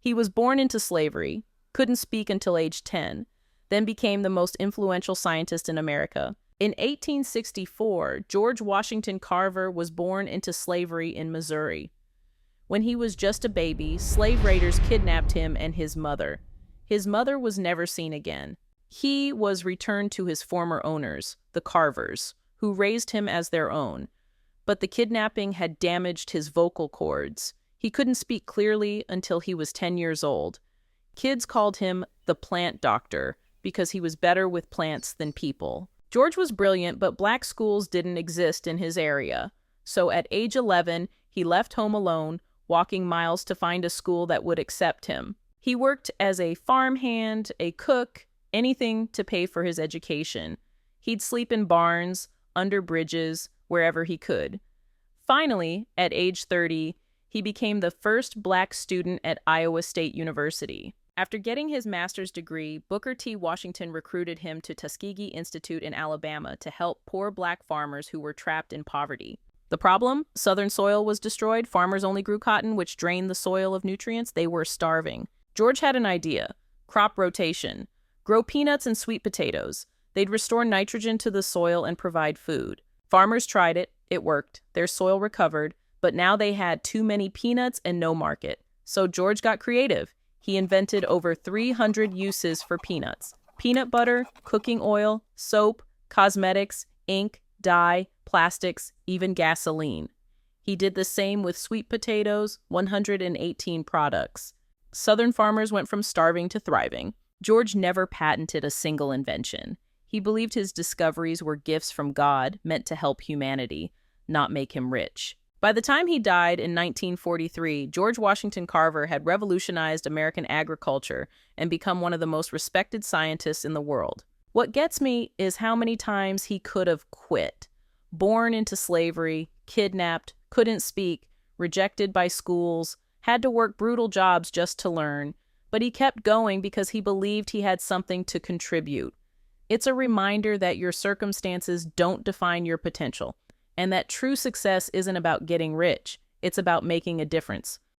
He was born into slavery, couldn't speak until age 10, then became the most influential scientist in America. In 1864, George Washington Carver was born into slavery in Missouri. When he was just a baby, slave raiders kidnapped him and his mother. His mother was never seen again. He was returned to his former owners, the Carvers, who raised him as their own. But the kidnapping had damaged his vocal cords. He couldn't speak clearly until he was 10 years old. Kids called him the plant doctor because he was better with plants than people. George was brilliant, but black schools didn't exist in his area. So at age 11, he left home alone, walking miles to find a school that would accept him. He worked as a farmhand, a cook, anything to pay for his education. He'd sleep in barns, under bridges, wherever he could. Finally, at age 30, he became the first black student at Iowa State University. After getting his master's degree, Booker T. Washington recruited him to Tuskegee Institute in Alabama to help poor black farmers who were trapped in poverty. The problem? Southern soil was destroyed. Farmers only grew cotton, which drained the soil of nutrients. They were starving. George had an idea: crop rotation. Grow peanuts and sweet potatoes. They'd restore nitrogen to the soil and provide food. Farmers tried it. It worked. Their soil recovered, but now they had too many peanuts and no market. So George got creative. He invented over 300 uses for peanuts: peanut butter, cooking oil, soap, cosmetics, ink, dye, plastics, even gasoline. He did the same with sweet potatoes, 118 products. Southern farmers went from starving to thriving. George never patented a single invention. He believed his discoveries were gifts from God meant to help humanity, not make him rich. By the time he died in 1943, George Washington Carver had revolutionized American agriculture and become one of the most respected scientists in the world. What gets me is how many times he could have quit. Born into slavery, kidnapped, couldn't speak, rejected by schools, had to work brutal jobs just to learn, but he kept going because he believed he had something to contribute. It's a reminder that your circumstances don't define your potential, and that true success isn't about getting rich. It's about making a difference.